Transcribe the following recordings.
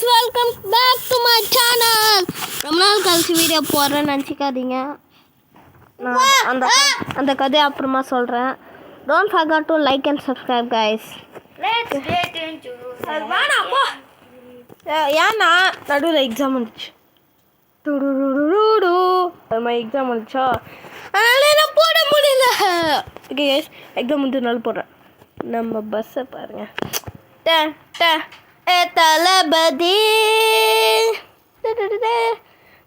guys, welcome back to my channel. ரொம்ப நாள் கழிச்சு வீடியோ போடுறேன்னு நினச்சிக்காதீங்க. நான் அந்த கதையை அப்புறமா சொல்கிறேன். Don't forget to like and subscribe guys. Let's get into ஏன்னா நடுவில் எக்ஸாம் வந்துச்சு. அது மாதிரி எக்ஸாம் வந்துச்சா அதனால நான் போட முடியல. ஓகே கைஸ், எக்ஸாம் வந்து நாள் போடுறேன். நம்ம பஸ்ஸை பாருங்க. தளபதி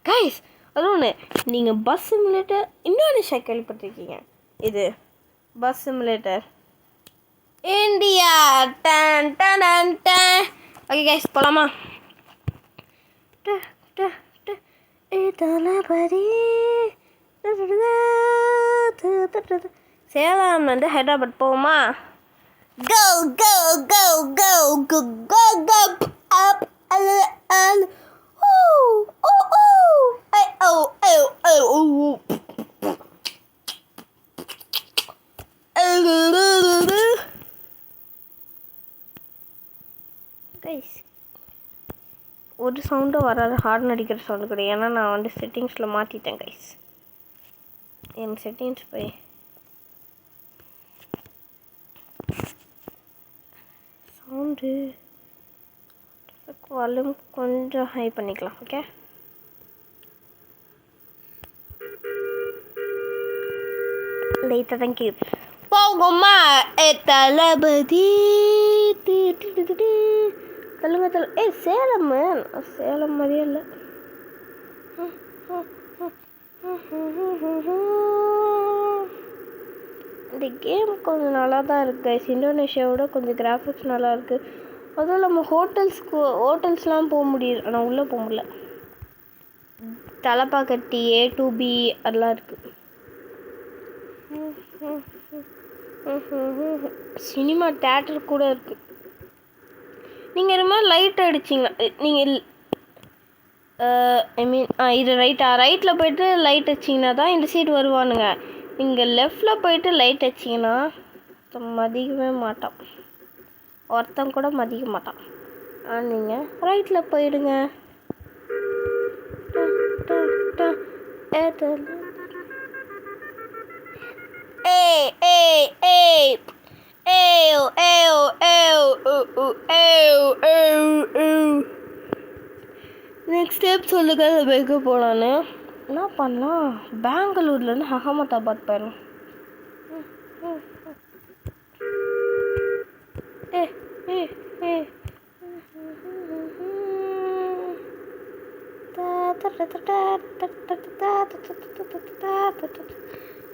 கைஸ், அது ஒன்று, நீங்கள் பஸ் சிமுலேட்டர் இன்னொன்று கேள்விப்பட்டிருக்கீங்க. இது bus simulator India. Done done done done. Okay guys, போகலாமா? தளபதி சேலம் வந்து ஹைதராபாத் போவோமா? Go, go, go, go, go, go, go, up, guys, ஒரு சவுண்டும் வராது, ஹார்ன் அடிக்கிற சவுண்டு கிடையாது. ஏன்னா நான் வந்து செட்டிங்ஸில் மாற்றிட்டேன் கைஸ். என் செட்டிங்ஸ் போய் சவுண்டு வால்யூம் கொஞ்சம் ஹை பண்ணிக்கலாம். ஓகே, லைட்டாக தான் கேட்குது. போகுமா தளபதி? சொல்லுங்க சேலம். சேலம் மாதிரியே இல்லை. இந்த கேம் கொஞ்சம் நல்லா தான் இருக்குது கைஸ். இந்தோனேஷியாவோட கொஞ்சம் கிராஃபிக்ஸ் நல்லா இருக்குது. அதுவும் நம்ம ஹோட்டல்ஸ்லாம் போக முடியுது, ஆனால் உள்ளே போக முடியல. தலப்பாக்கட்டி A to B அதெல்லாம் இருக்குது. சினிமா தேட்டர் கூட இருக்குது. நீங்கள் இது மாதிரி லைட் அடிச்சிங்களா? நீங்கள் இது ரைட்டில் போய்ட்டு லைட் வச்சிங்கன்னா தான் இந்த சைடு வருவானுங்க. நீங்கள் லெஃப்டில் போய்ட்டு லைட் வச்சிங்கன்னா மதிக்கவே மாட்டான், ஒருத்தன் கூட மதிக்க மாட்டான். நீங்கள் ரைட்டில் போயிடுங்க. நெக்ஸ்ட் ஸ்டெப் சொல்லுங்க, எங்கே போகலான்னு. என்ன பண்ணலாம்? பெங்களூர்லேருந்து அகமதாபாத் போயிடலாம்.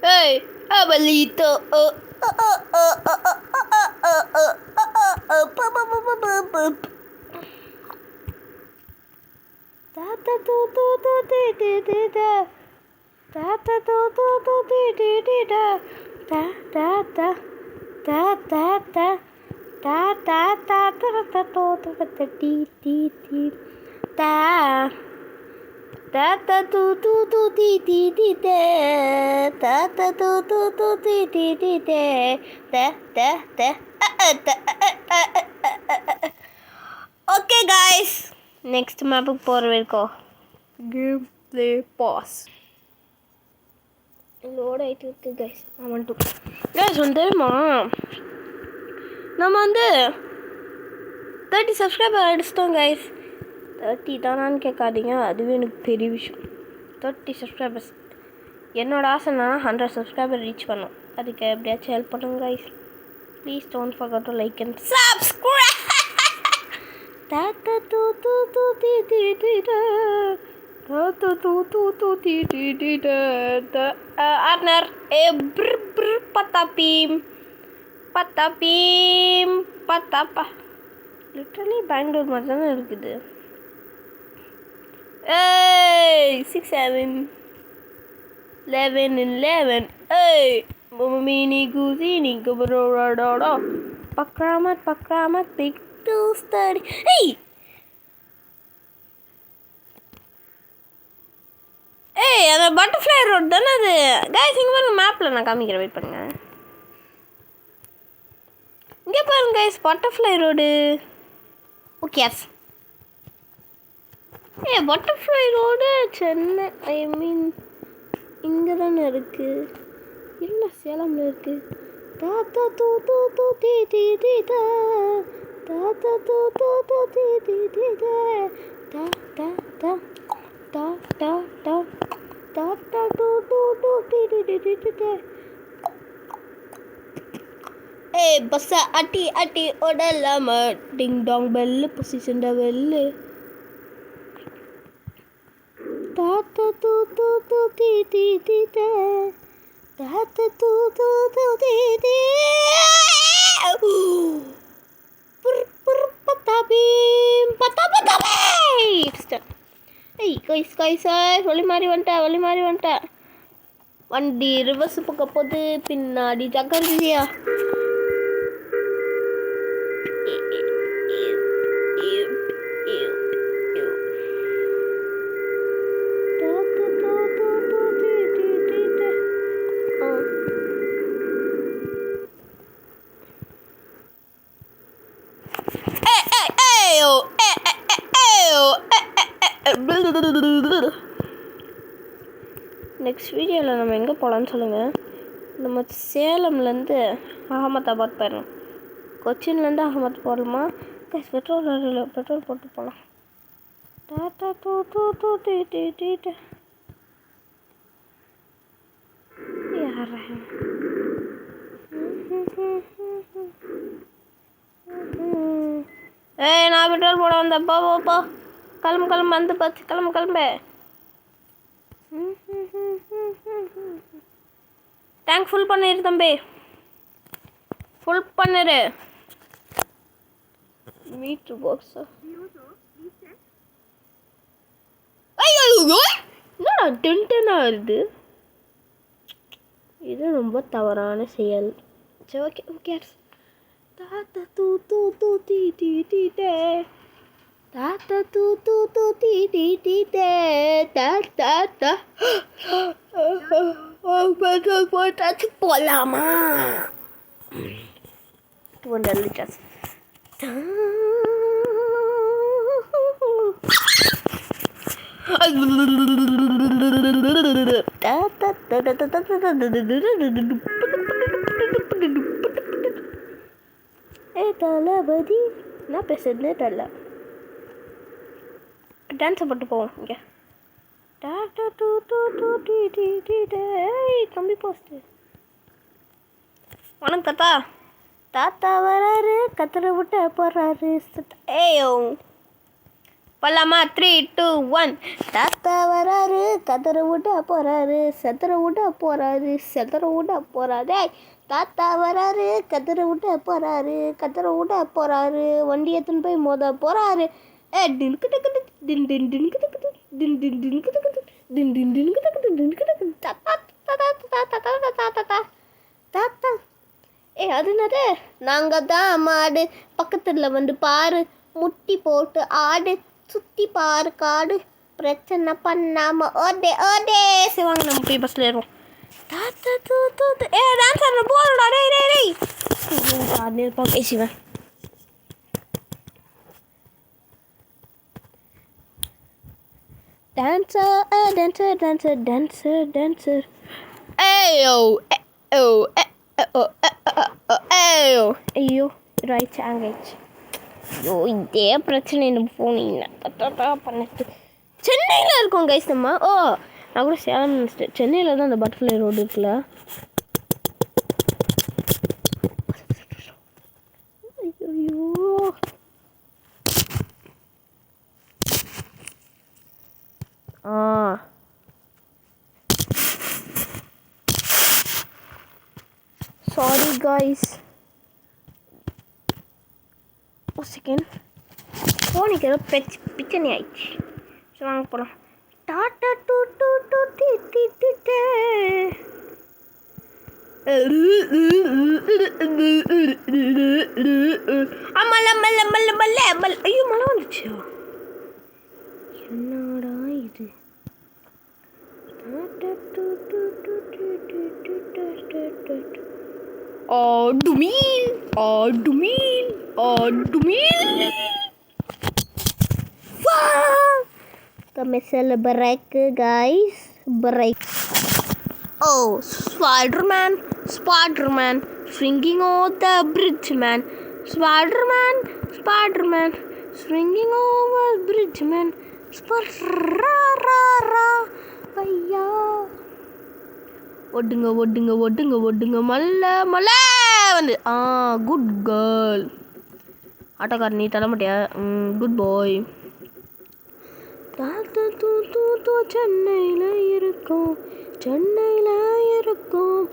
Hey, abuelito. Tata tu tu tu ti ti ti da. Tata tu tu tu ti ti ti da. Ta ta ta ta ta ta ta ta ta ta ta ta ta ta ti ti ti ta. Tata tu tu tu ti ti ti da. Tata tu tu tu ti ti ti da. Ta ta ta. Okay guys, next மேப்புக்கு போகிற வரைக்கும் game play pause load ஆகிட்டு இருக்கு guys. Guys ஒன்று தெரியுமா, நம்ம வந்து 30 subscriber அடிச்சிட்டோம் guys. 30 தானான்னு கேட்காதீங்க, அதுவே எனக்கு பெரிய விஷயம். 30 சப்ஸ்கிரைபர்ஸ். என்னோடய ஆசை என்னன்னா 100 சப்ஸ்கிரைபர் ரீச் பண்ணோம். அதுக்கு எப்படியாச்சும் ஹெல்ப் பண்ணுங்க guys. Please don't forget to like and subscribe. Tata tu tu tu ti ti ti da. Tata tu tu tu ti ti ti da. Arner brr patapim patapa. Literally Bangalore மாதிரி தானே இருக்குது. Hey 6 7 11 hey mini guzini gobroda pakramat big study. Hey, அந்த butterfly road தானே அது guys. இங்கே பாருங்க, மேப்பில் நான் காமிக்கிறேன், வெயிட் பண்ணுங்க. இங்கே பாருங்க guys, butterfly road. Okay, butterfly road Chennai, I mean இங்கே தானே இருக்குது. இல்லை, சேலமில் இருக்குது. தாத்தா தூ தூ தூ தீ தீ தீ தா, தாத்தா தூ தூ தூ தீ தீ தீ தா, தா தா தா தா தா தா தாத்தா டூ டூ டூ டீ டீ டீ டீ டீ டீ. பஸ்ஸ அட்டி அட்டி ஓடலாமா, ding dong bell position bell. தாத்தா தூ தூ தூ தீ தீ தீ தா, தாத்தா தூ தூ தூ தீ தீ. புர் புர் பத்தாபீம் பத்தா பத்தாபே. கைஸ் கைஸ் வழி மாறி வந்துட்டேன். வண்டி ரிவர்ஸ் பக்கம் போகுது, பின்னாடி ஜக்கரியா. நெக்ஸ்ட் வீடியோவில் நம்ம எங்கே போகலான்னு சொல்லுங்கள். நம்ம சேலம்லேருந்து அகமதாபாத் போயிடலாம். கொச்சின்லேருந்து அகமதாபாத் போகலாமா? பெட்ரோல் போட்டு போகலாம். டாட்டா டூ டூ டூ டீ டீ டீ டீ. யார் நான் பெட்ரோல் போட வந்தேன். போ கிளம்பு வந்து பார்த்து கிளம்பு. டேங்க் ஃபுல் பண்ணிடு தம்பி, ஃபுல் பண்ணிடு. மீட்ரு பாக்ஸா? என்னடா டென்டனா வருது? இது ரொம்ப தவறான செயல். சரி, ஓகே. தாத்தா தூ தூ தூ தீ தீ தீ தே, தாத்தா தூ தூ தூ தீ தீ தீ தே, தாத்தா பெட்ரோல் போட்டாச்சு, போகலாமா? 200 liters. தளபதி என்ன பேசுறதுனே தெரியல. டான்ஸை போட்டு போவோம் இங்கே. டாட்டா டூ டூ டூ டி டி டி டே. கம்பி போஸ்ட்டு. வணக்கம் தாத்தா வராரு, கத்தரை விட்டு போகிறாரு. ஏயோ பல்லாமா? 3, 2, 1. தாத்தா வராரு, கத்தரை விட்டு போகிறாரு, செத்தரை விட்டு போகிறாரு. தாத்தா வராரு, கத்தரை விட்டு போகிறாரு, வண்டி எடுத்துன்னு போய் மோத போகிறாரு. அது என்னது? நாங்கள் தான் மாடு, பக்கத்தில் வந்து பாரு, முட்டி போட்டு ஆடு, சுற்றி பாரு காடு, பிரச்சனை பண்ணாமல் ஓடே. சரி வாங்க, நம்ம போய் பஸ்ஸில் ஏறுவோம். தாத்தா தூ தூ தூ. டான்ஸ் ஆடுற போகிறோம்டா. டேய் ஆடுனே இருப்பான் பேசுவேன். டான்சர். ஐயோ ரைட் ஆங்கிச்சு. ஐயோ இதே பிரச்சனை எனக்கு போனீங்கன்னா பண்ணிட்டு சென்னையில் இருக்கோம் கைஸ் நம்ம. நான் கூட சேலம் நினச்சிட்டேன். சென்னையில் தான் அந்த பட்டர்ஃப்ளை ரோடு இருக்குல்ல. ஐயோ சாரி காய்ஸ், ஒரு செகண்ட். ஃபோனுக்கு ஏதோ பிரச்சனை ஆயிடுச்சு. சரி வாங்க போகலாம். டாட்டா டூ டூ டூ டி டி டி டே. ஐயோ மழை வந்துச்சு. என்னடா இது? ஆடுமீல். Kami celebrate guys. Break. Oh, Spider-Man, swinging over the bridge, man. Spider-Man, swinging over the bridge, man. ஐயா ஒடுங்க மல்ல வந்து குட் கேர்ள். ஆட்டோக்கார நீ தர மாட்டியா? குட் பாய். சென்னையில் இருக்கும்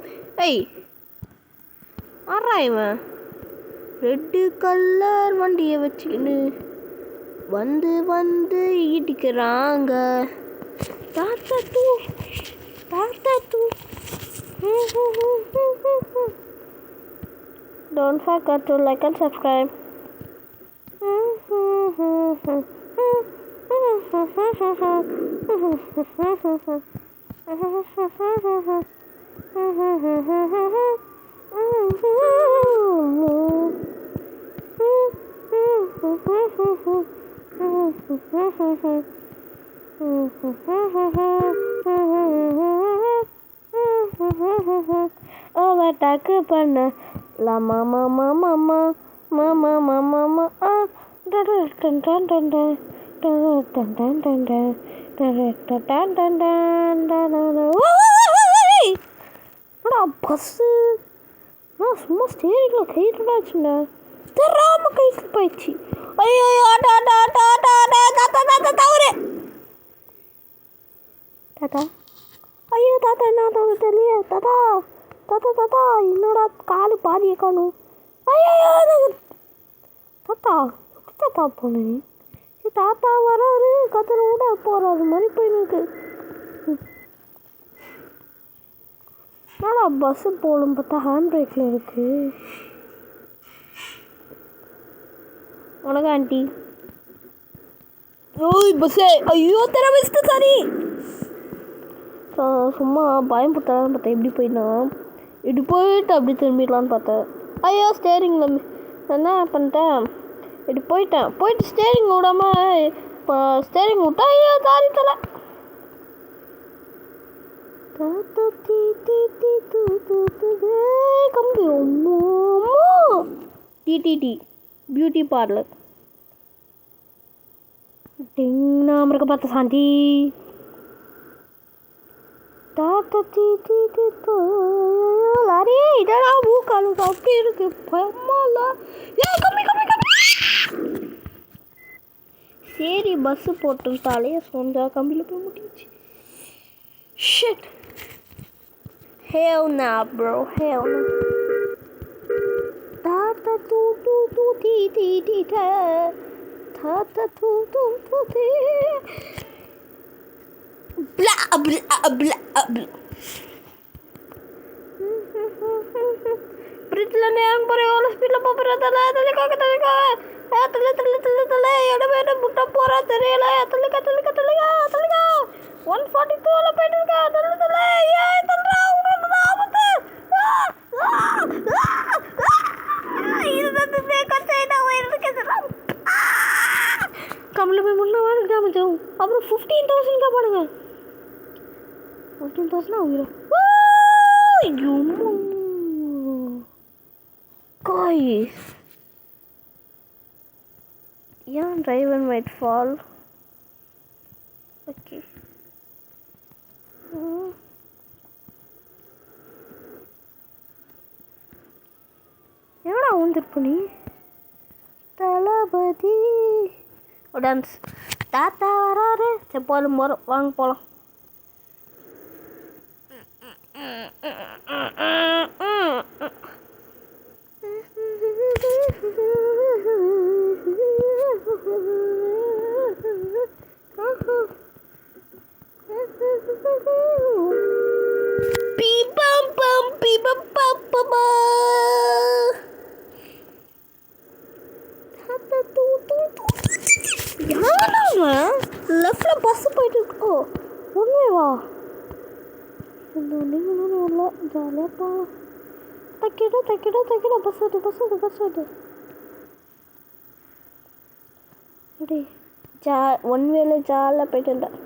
ஏய் ஆறா இவன் ரெட்டு கலர் வண்டியை வச்சுக்கின்னு வந்து இடிக்கிறாங்க. தாத்தா தூ Don't forget to like and subscribe. Overtake பண்ண la mama பஸ்ஸு நான் சும்மா ஸ்டேரிங்கில் கைட்டுடா வச்சுண்ணா தராம கைட்டு போயிடுச்சு. ஐயோ தவறு தாத்தா. ஐயோ தாத்தா என்ன தவறு தெரியல தாத்தா என்னோட காலு பாதியை காணும். ஐயோ தாத்தா போனேன். தாத்தா வராரு கத்தரை விட போறாரு மாதிரி போயிருக்கு. ஆனால் பஸ்ஸு போகணும் பார்த்தா ஹேண்ட் பிரேக்கில் இருக்கு. வணக்கம் ஆண்டி. ஓய் பஸ்ஸே ஐயோ தெரவிஸ்ட்டு சாரி. சும்மா பயம் போட்டாலும் பார்த்தேன். எப்படி போயிட்டு அப்படி திரும்பிடலான்னு பார்த்தேன். ஐயோ ஸ்டேரிங்கில் என்ன பண்ணிட்டேன், இப்படி போயிட்டு ஸ்டேரிங் விடாம இப்போ ஸ்டேரிங் விட்டா ஐயோ தாரி தலை. கம்பி டிடிடி பியூட்டி பார்லர் நாம இருக்க பார்த்த சாந்தி. லாரி இதெல்லாம் மூக்காலு அப்படி இருக்கு பயமால. சரி பஸ்ஸு போட்டு தலையை சொந்தா கம்பியில் போய் முடிச்சு. Shit hell nah bro hell nah. Tata tu ti ta tata tu ti blah blah. bridge-ல நேரம் போற எவ்வளோ ஸ்பீடில் போகிற தலைக்காக இடமே முட்டை போகிற தெரியல. தலைக்கா 142 போயிட்டு இருக்கா. தலை ஏன் தல்றா உனக்கு ஆபத்து. கமல போய் முன்னா வாங்க கிராமத்தும் அப்புறம் 15,000 காப்பாடுங்க. 15,000 ஆகிடும். Guys, yeah, driver might fall. Okay. எவ்வளோ வந்துருப்ப நீ தளபதி டான்ஸ். தாத்தா வராரு. சரி போலும் வாங்க போகலாம். லெஃப்ட்ல பஸ் போயிட்டு இருக்கோ உண்மைவா? நீங்களும் இல்லை ஜாலியாக போகலாம். தக்கிட பஸ் வருது. அடே ஒன் வேல ஜாலியாக போயிட்டு வந்தேன்.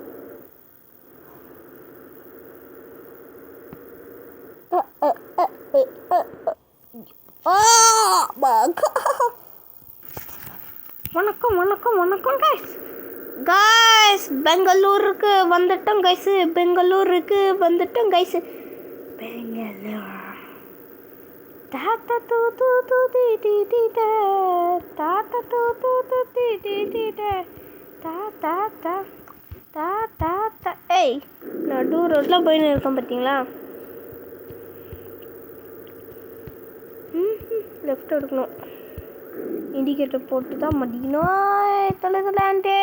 வணக்கம் வணக்கம் வணக்கம் கைஸ். கைஸ் பெங்களூருக்கு வந்துட்டோம் கைஸ். பெங்களூருக்கு வந்துட்டோம் கைஸ். பெங்களூர் தாத்தா தூ தூ தூ டி டி டி டே தாத்தா தூ தூ தூ டி டி டி டே தாத்தா தா தாத்தா தா. ஏய் நடு ரோட்டில் போயின்னு இருக்கோம் பார்த்தீங்களா? லெஃப்ட் எடுக்கணும். இண்டிகேட்டர் போட்டு தான் மடிக்கணும். தலைதலான்ட்டு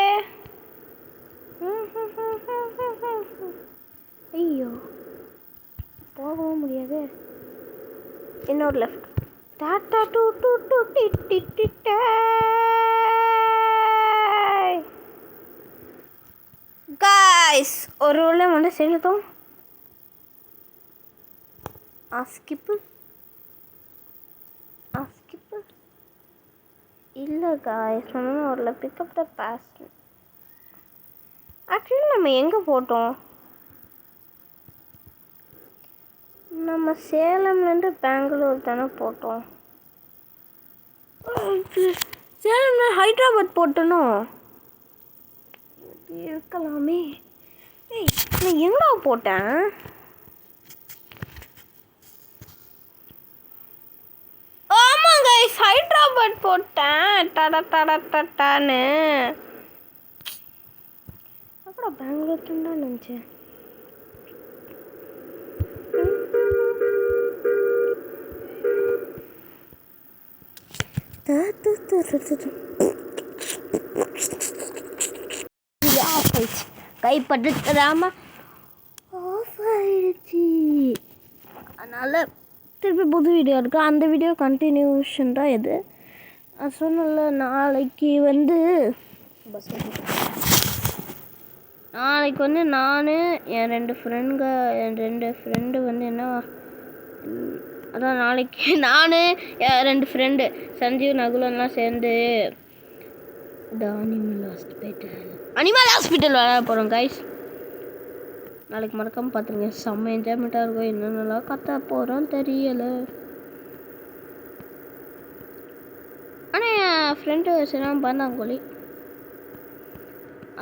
ஐயோ போகவும் முடியாது. இன்னொரு லெஃப்ட். டாட்டா டூ டூ டூ டி டி டி டே. கைஸ் ஒரு உள்ள வந்து செலுத்தோம். ஸ்கிப்பு ஸ்கிப்பு இல்லை காய்ஸ் சொன்னால் வரல. பிக்கப் த பாஸ். ஆக்சுவலி நம்ம எங்கே போட்டோம்? நம்ம சேலம்லேருந்து பெங்களூர் தானே போட்டோம். சேலம்ல ஹைதராபாத் போட்டோனோ இருக்கலாமே. ஏய் நான் எங்கே போட்டேன்? ஆமாம் கைஸ் ஹைதராபாத் போட்டேன். டட டட டட்டான்னு அப்புறம் பெங்களூர் தான் நினச்சேன். கைப்பற்றாம ஆஃப் ஆயிடுச்சு. அதனால் திருப்பி புது வீடியோ இருக்குது. அந்த வீடியோ கண்டினியூஷன் தான் இது. சொன்னல நாளைக்கு வந்து நான் என் ரெண்டு ஃப்ரெண்டு வந்து என்ன அதான் நாளைக்கு நான் என் ரெண்டு ஃப்ரெண்டு சஞ்சீவ் நகுலன்லாம் சேர்ந்து அனிமல் ஹாஸ்பிட்டல் விளையாட போகிறோம் கைஸ். நாளைக்கு மறக்காமல் பார்த்துருங்க. செம்ம என்ஜாய்மெண்ட்டாக இருக்கும். என்னென்னலாம் கற்ற போகிறோம் தெரியலை. ஆனால் என் ஃப்ரெண்டு சரியான பந்தாங்கோலி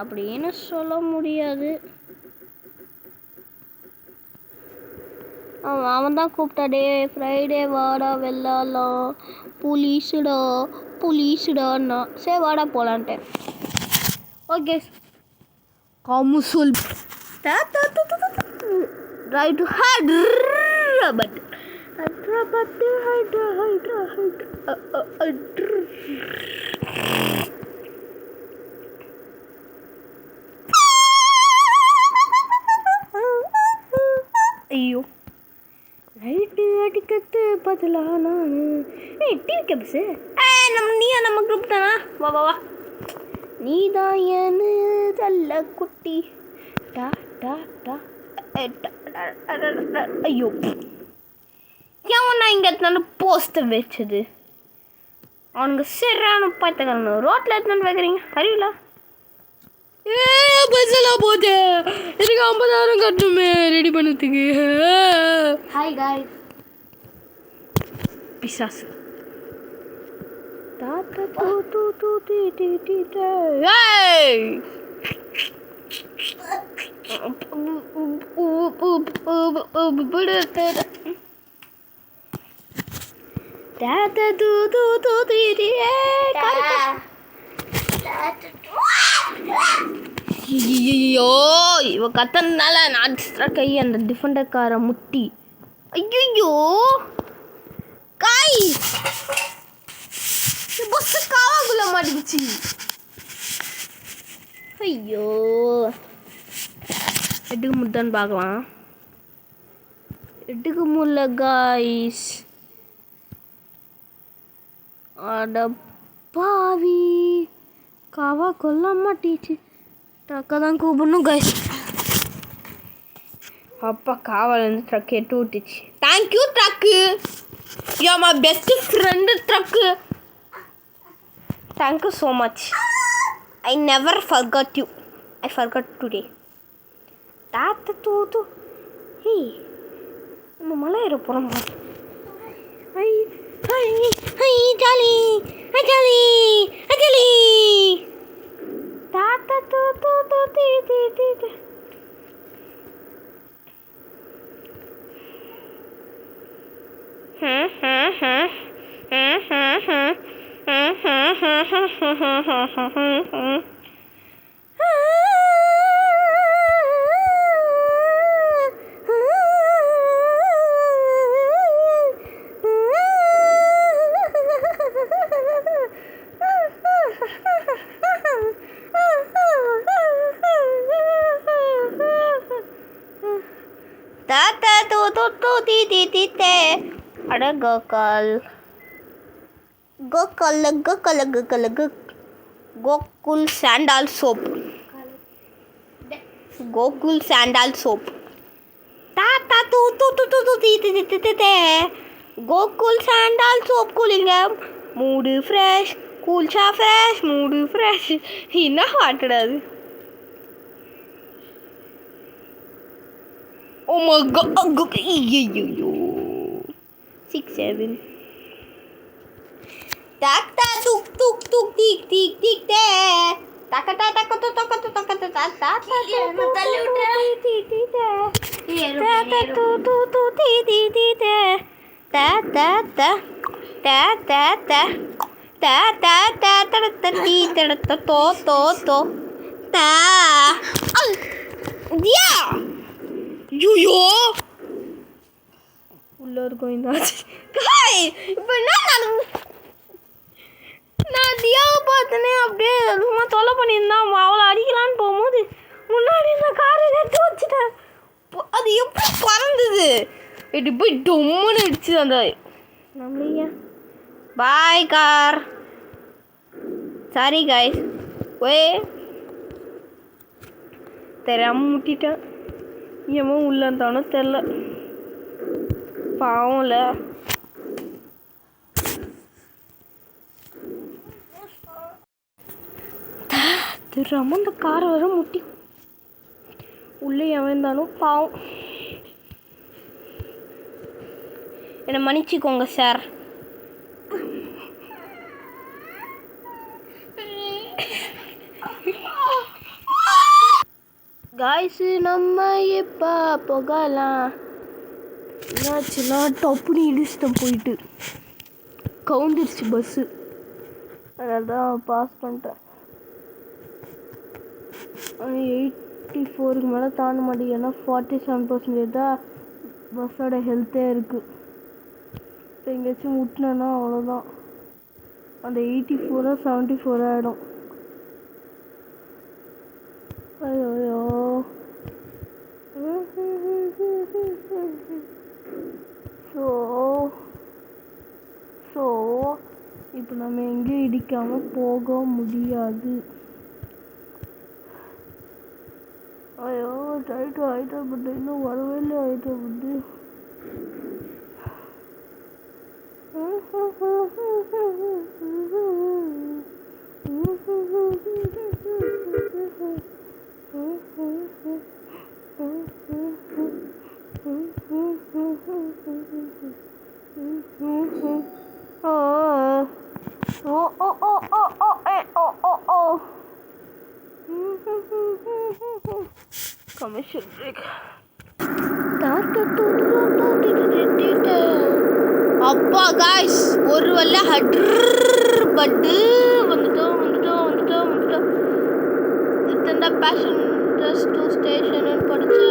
அப்படின்னு சொல்ல முடியாது. அவன் தான் கூப்பிட்டாடே ஃப்ரைடே வாடா வெள்ளாலாம் புலீஸுடான்னா சரி வாடா போகலான்ட்டேன். ஓகே காமு சொல் ரைட் டு ஹைதராபாத். ஐயோ ரைட்டு அடிக்கிறது பதிலாக நான் டிவி கேப்ஸு நம்ம குரூப் தானா? வா வா வா நீ தான் ஏன்னு தள்ள குட்டி டா டா டா. ஐயோ ஏன் நான் இங்கே எடுத்தாந்து போஸ்ட்டை வச்சது? அவனுங்க சரியான பார்த்துக்கணும். ரோட்டில் எடுத்தாந்து வைக்கிறீங்க அறிவில? பஸ்ஸெல்லாம் போச்சு. எனக்கு 50,000 கட்டணுமே ரெடி பண்ணதுக்கு. ஹாய் காய்ஸ் பிசாசு தாத்தா தூ தூ தூ டி டி டி டே. ஏய் தாத்தா தூ தூ தூ டி டி. ஐயோ இவ கத்தனால நான் கை அந்த டிஃபெண்டர் காரை முட்டி. ஐயோ காய் பஸ் காவாக்குள்ள மாட்டிச்சு. ஐயோ எடுக்க முடிதான்னு பார்க்கலாம். எடுக்க முடியல காய்ஸ். அட பாவி காவா கொல்ல மாட்டிச்சு. ட்ரக்கை தான் கூப்பிடணும் கைஸ். அப்பா காவலேருந்து ட்ரக் எட்டு விட்டுச்சு. Thank you truck. You are my best friend truck. Thank you so much. I never forgot you. I forgot today. தாத்தா தூ ஹே நம்ம மலை ஏற போகிறோம். ஐ ஐ ஐ ஜாலி ஐ ஜாலி ஐ ஜாலி தாத்தா தூ தீ தீ தீ தீ தாத்தா தூ தீ தீ தீ தே அட கோகால் கோகுல் சாண்டால் சோப் தாத்தா தூ தீ தீ தீ தீ தே கோகுல் சாண்டால் சோப் கூலிங்க மூடு ஃப்ரெஷ் கூல்ஷா ஃப்ரெஷ் மூடு ஃப்ரெஷ் என்ன வாட்டடாது. Oh my god, 6 7 Tata tuk tuk tuk tik tik tik te taka taka taka taka taka taka tata ti ti te tata tu tu tu ti ti ti te ta ta ta ta ta ta ta ta ta ta ta ti ta ta to ta dia ஐயோ உள்ள இருக்கும் இந்த காய் இப்போ என்ன நான் தியாவை பார்த்தனே அப்படியே சும்மா தொலை பண்ணியிருந்தான் அவளை அடிக்கலான்னு போகும்போது முன்னாடி நான் காரை எடுத்து வச்சுட்டேன். அது எப்படி பறந்தது எட்டு போய் டொம்முன்னு அடிச்சு அந்த நம்மளீங்க பாய் கார் சாரி காய்ஸ் ஓயே தெரியாமல் முட்டிட்டேன். ஏன் உள்ளந்தானோ தெரில பாவம்ல. தெரியாமல் இந்த காரை வர முட்டி உள்ளே எவன்தாலும் பாவம். என்னை மன்னிச்சிக்கோங்க சார். காய்ஸு நம்ம எப்போ போகலாம். என்னாச்சுன்னா டப்புனு இடிச்சிட்டேன் போயிட்டு கவுந்துருச்சு பஸ்ஸு. அதனால தான் பாஸ் பண்ணிட்டேன். 84க்கு மேலே தாண்ட மாட்டேங்குது. ஏன்னா 47% தான் பஸ்ஸோட ஹெல்த்தே இருக்குது. இப்போ எங்கேயாச்சும் முட்டினேன்னா அவ்வளோதான். அந்த 84 74 ஆகிடும். ஐயோ ஸோ இப்போ நம்ம எங்கேயும் இடிக்காமல் போக முடியாது. ஐயோ டைட்டு ஆகிட்டேன் பட் இன்னும் வரவே இல்லை. ஆகிட்டேன் பட்டு commercial break. அப்பா காய்ஸ் ஒரு வல்ல பட்டு வந்துட்டோம். இத்தனை பேசஞ்சர்ஸ் டு ஸ்டேஷன் படிச்சா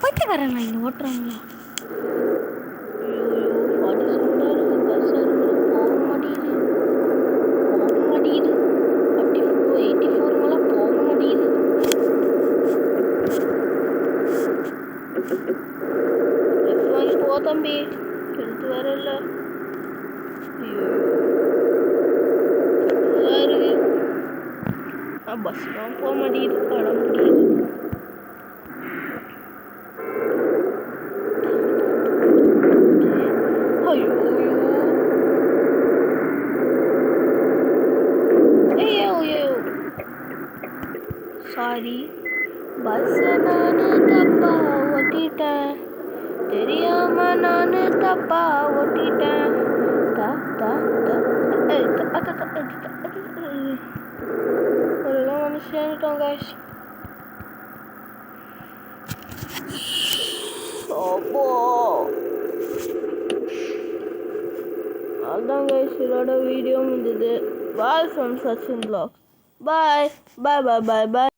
பைத்தியக்காரன் நான் இங்கே ஓட்டுறாங்களா. தம்பி கெடுத்து வரல. ஐயோ இருக்கு பஸ்லாம் போக மாட்டேங்குது, வர முடியுது. ஐயோ ஐயோ ஐயோ சாரி, பஸ்ஸை நான் தப்பா ஓட்டிட்டேன், தெரியாம நான் தப்பா ஓட்டிட்டேன். அதெல்லாம் வந்து சேர்ந்துட்டோம் கைஸ். அதான் கைஸ் இதோட வீடியோ முடிஞ்சது. Bye from Sachin vlogs. Bye bye bye bye bye.